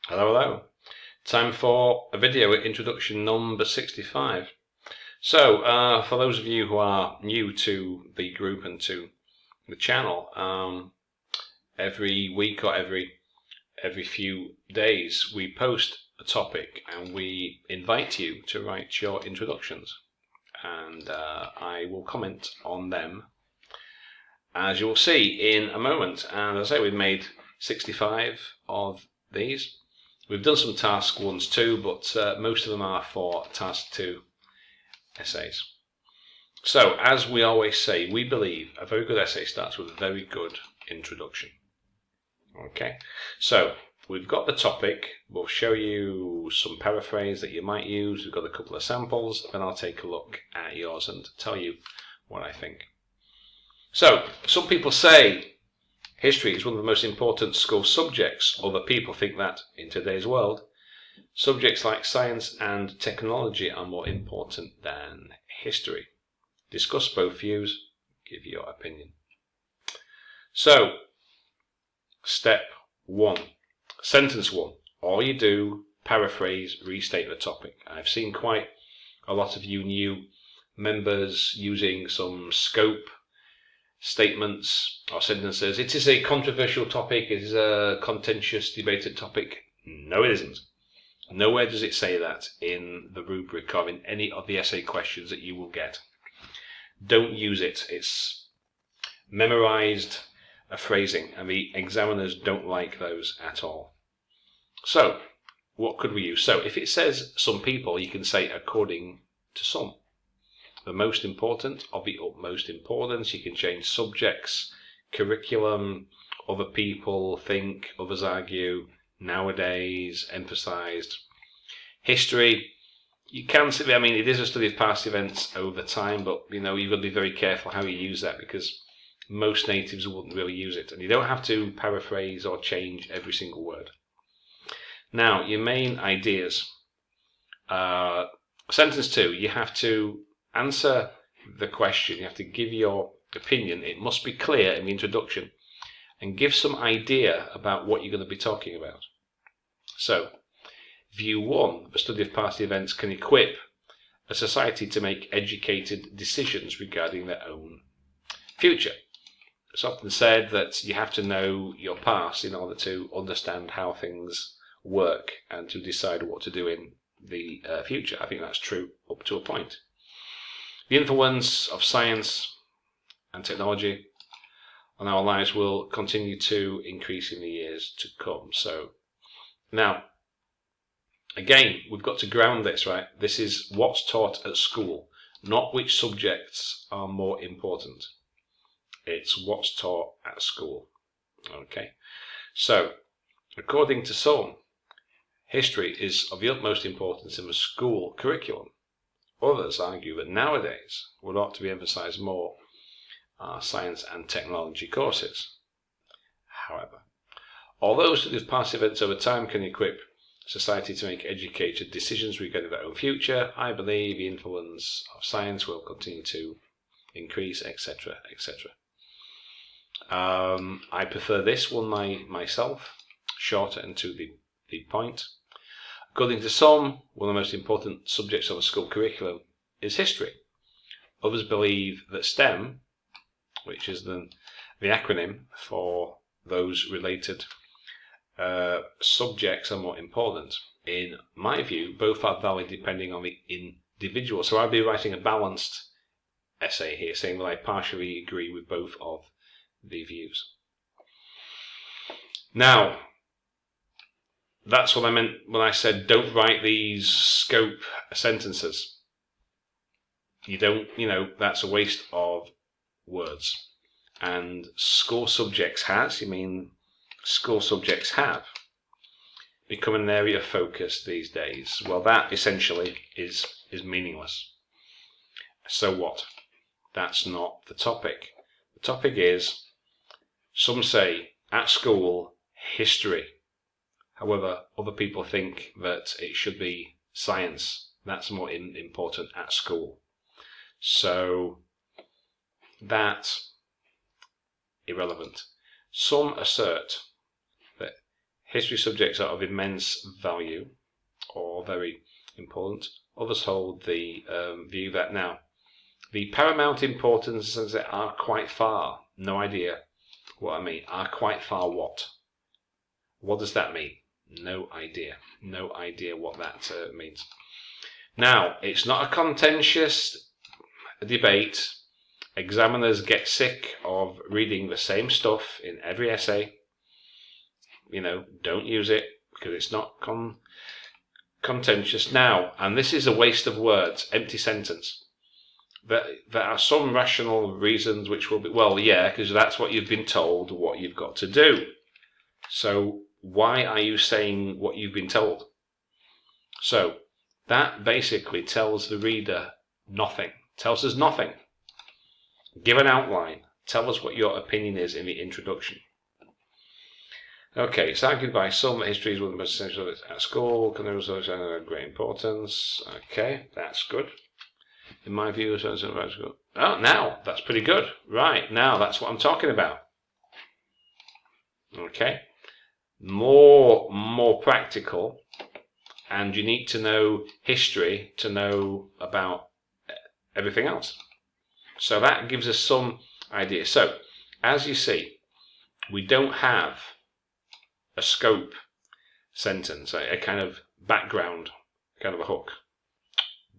Hello, hello. Time for a video introduction number 65. So, for those of you who are new to the group and to the channel, every week or every few days we post a topic and we invite you to write your introductions, and I will comment on them, as you'll see in a moment. And as I say, we've made 65 of these. We've done some task ones too, but most of them are for task 2 essays. So, as we always say, we believe a very good essay starts with a very good introduction. Okay, so we've got the topic. We'll show you some paraphrase that you might use. We've got a couple of samples, and I'll take a look at yours and tell you what I think. So, some people say history is one of the most important school subjects. Other people think that in today's world, subjects like science and technology are more important than history. Discuss both views, give your opinion. So, step 1. Sentence 1. All you do, paraphrase, restate the topic. I've seen quite a lot of you new members using some scope statements or sentences. It is a controversial topic, it is a contentious, debated topic. No, it isn't. Nowhere does it say that in the rubric or in any of the essay questions that you will get. Don't use it. It's memorized phrasing, and the examiners don't like those at all. So, what could we use? So, if it says some people, you can say according to some. The most important, of the utmost importance. You can change subjects, curriculum, other people think, others argue, nowadays, emphasized. History, you can say, I mean, it is a study of past events over time, but you've got to be very careful how you use that, because most natives wouldn't really use it. And you don't have to paraphrase or change every single word. Now, your main ideas. Sentence 2, you have to answer the question, you have to give your opinion. It must be clear in the introduction, and give some idea about what you're going to be talking about. So, view 1, the study of past events can equip a society to make educated decisions regarding their own future. It's often said that you have to know your past in order to understand how things work and to decide what to do in the future. I think that's true up to a point. The influence of science and technology on our lives will continue to increase in the years to come. So, now, again, we've got to ground this, right? This is what's taught at school, not which subjects are more important. It's what's taught at school. Okay, so, according to some, history is of the utmost importance in the school curriculum. Others argue that nowadays would ought to be emphasized more science and technology courses. However, although studies of past events over time can equip society to make educated decisions regarding their own future, I believe the influence of science will continue to increase, etc., etc. I prefer this one myself, shorter and to the point. According to some, one of the most important subjects of a school curriculum is history. Others believe that STEM, which is the acronym for those related subjects, are more important. In my view, both are valid depending on the individual. So I'll be writing a balanced essay here, saying that I partially agree with both of the views. Now, that's what I meant when I said don't write these scope sentences. You don't, that's a waste of words. And school subjects have become an area of focus these days. Well, that essentially is meaningless. So what? That's not the topic. The topic is, some say, at school, history. However, other people think that it should be science. That's more important at school. So, that's irrelevant. Some assert that history subjects are of immense value or very important. Others hold the view that now the paramount importance is that are quite far. No idea what I mean. Are quite far what? What does that mean? No idea. No idea what that means. Now, it's not a contentious debate. Examiners get sick of reading the same stuff in every essay. You know, don't use it because it's not contentious. Now, and this is a waste of words, empty sentence. There are some rational reasons which will be, well, yeah, because that's what you've been told, what you've got to do. So why are you saying what you've been told? So that basically tells the reader nothing, tells us nothing. Give an outline, tell us what your opinion is in the introduction. Okay, it's argued by some that history is one of the most essential at school, can also have great importance. Okay, that's good. In my view, oh, now that's pretty good. Right, now that's what I'm talking about. Okay, more practical, and you need to know history to know about everything else. So that gives us some idea. So, as you see, we don't have a scope sentence, a kind of background, kind of a hook.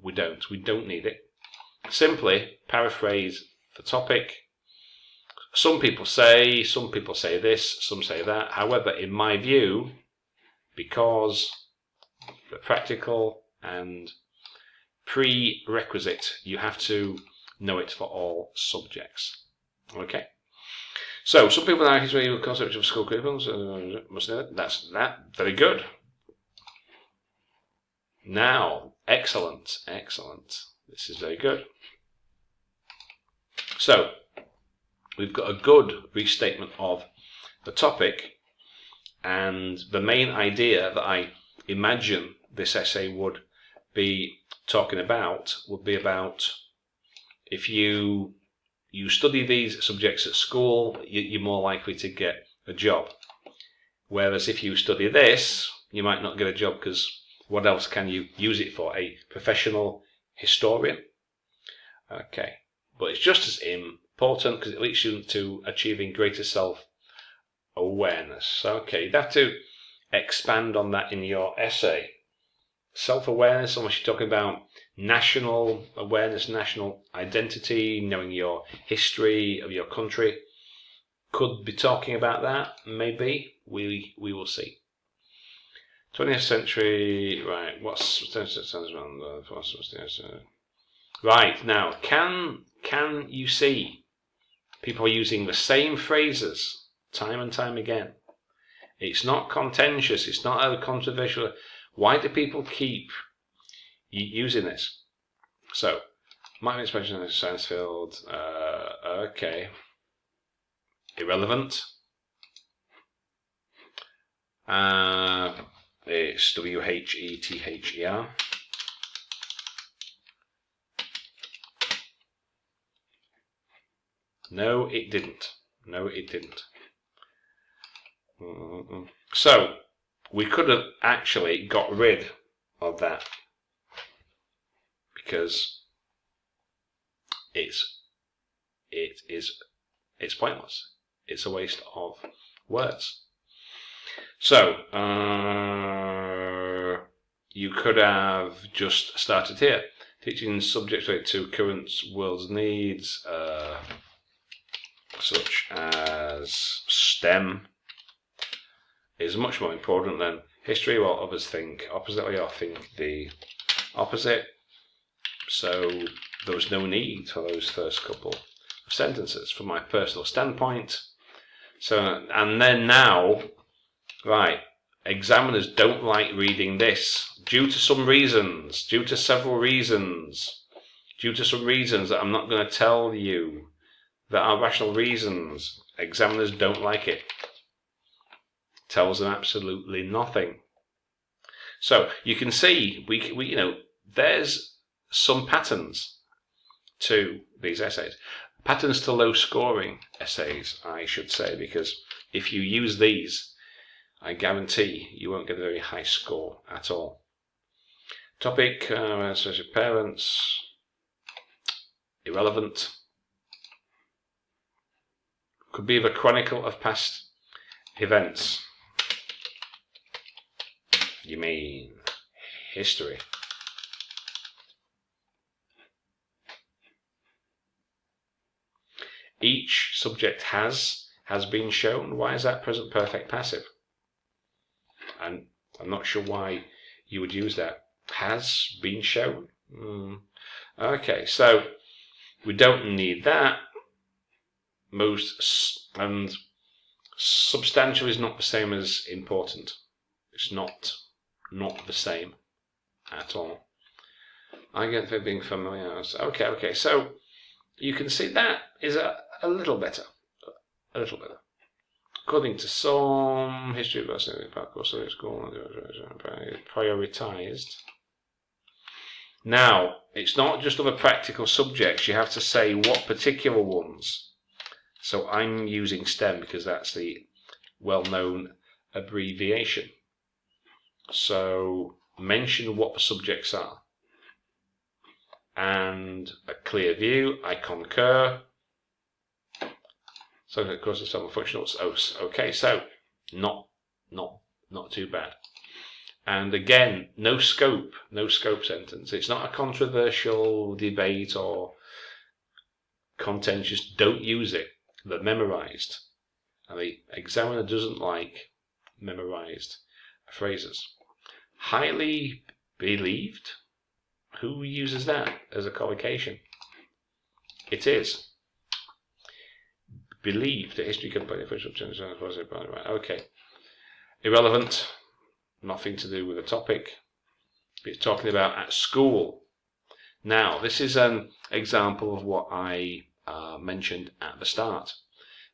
We don't need it. Simply paraphrase the topic. Some people say this, some say that. However, in my view, because the practical and prerequisite, you have to know it for all subjects. Okay. So some people are history with concepts of school curriculums. Must know that's that. Very good. Now, excellent. This is very good. So we've got a good restatement of the topic, and the main idea that I imagine this essay would be talking about would be about if you study these subjects at school, you're more likely to get a job. Whereas if you study this, you might not get a job because what else can you use it for? A professional historian? Okay, but it's just as important because it leads you to achieving greater self-awareness. Okay, you'd have to expand on that in your essay. Self-awareness, unless you're talking about national awareness, national identity, knowing your history of your country. Could be talking about that, maybe. We will see. 20th century, right, what's... Right, now, can you see people using the same phrases time and time again? It's not contentious, it's not a controversial... Why do people keep using this? So, market expansion in the science field, okay. Irrelevant. It's WHETHER. No, it didn't. So, we could have actually got rid of that because it's pointless. It's a waste of words. So, you could have just started here. Teaching subjects related to current world's needs, such as STEM, is much more important than history. While others think oppositely or think the opposite. So there was no need for those first couple of sentences from my personal standpoint. So, and then now, right, examiners don't like reading this due to some reasons, due to several reasons, due to some reasons that I'm not going to tell you that are rational reasons. Examiners don't like it. Tells them absolutely nothing. So you can see we there's some patterns to these essays. Patterns to low scoring essays, I should say, because if you use these, I guarantee you won't get a very high score at all. Topic, such as parents, irrelevant. Could be the chronicle of past events. You mean history. Each subject has been shown. Why is that present perfect passive? And I'm not sure why you would use that. Has been shown. Okay, so we don't need that. And substantial is not the same as important. It's not the same at all. I get for being familiar. Okay, so you can see that is a little better. A little better. According to some history versus school, prioritized. Now, it's not just other practical subjects. You have to say what particular ones. So I'm using STEM because that's the well-known abbreviation. So mention what the subjects are. And a clear view, I concur. So of course it's some functionals. Okay, so not too bad. And again, no scope sentence. It's not a controversial debate or contentious. Don't use it. The memorized. And the examiner doesn't like memorized phrases. Highly believed. Who uses that as a collocation? It is. Believed that history can play right. Okay. Irrelevant. Nothing to do with the topic. It's talking about at school. Now, this is an example of what I mentioned at the start.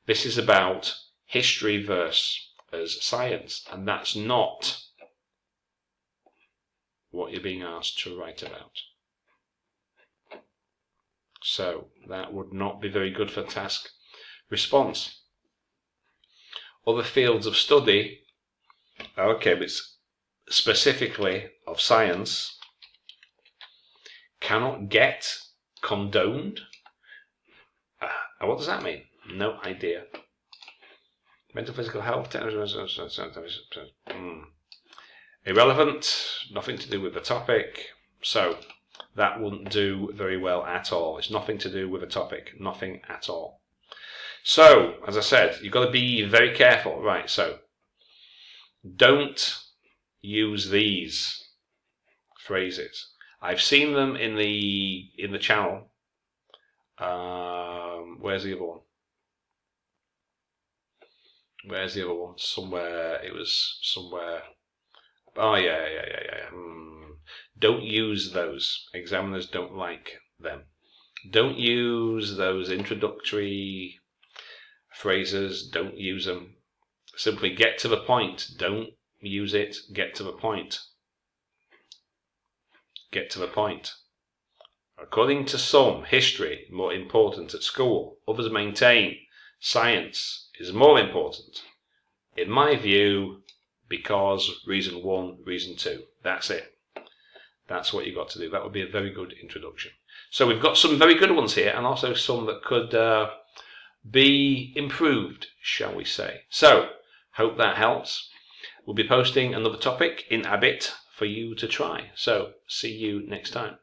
This is about history versus science, and that's not what you're being asked to write about. So that would not be very good for task response. Other fields of study, okay, but specifically of science, cannot get condoned. What does that mean? No idea. Mental physical health, irrelevant, nothing to do with the topic, so that wouldn't do very well at all. It's nothing to do with the topic, nothing at all. So, as I said, you've got to be very careful. Right, so don't use these phrases. I've seen them in the channel. Where's the other one? Where's the other one? Somewhere, it was somewhere. Oh, yeah. Don't use those. Examiners don't like them. Don't use those introductory phrases. Don't use them. Simply get to the point. Don't use it. Get to the point. Get to the point. According to some, history more important at school. Others maintain science is more important. In my view, because reason 1, reason 2. That's it. That's what you've got to do. That would be a very good introduction. So we've got some very good ones here, and also some that could be improved, shall we say. So, hope that helps. We'll be posting another topic in a bit for you to try. So, see you next time.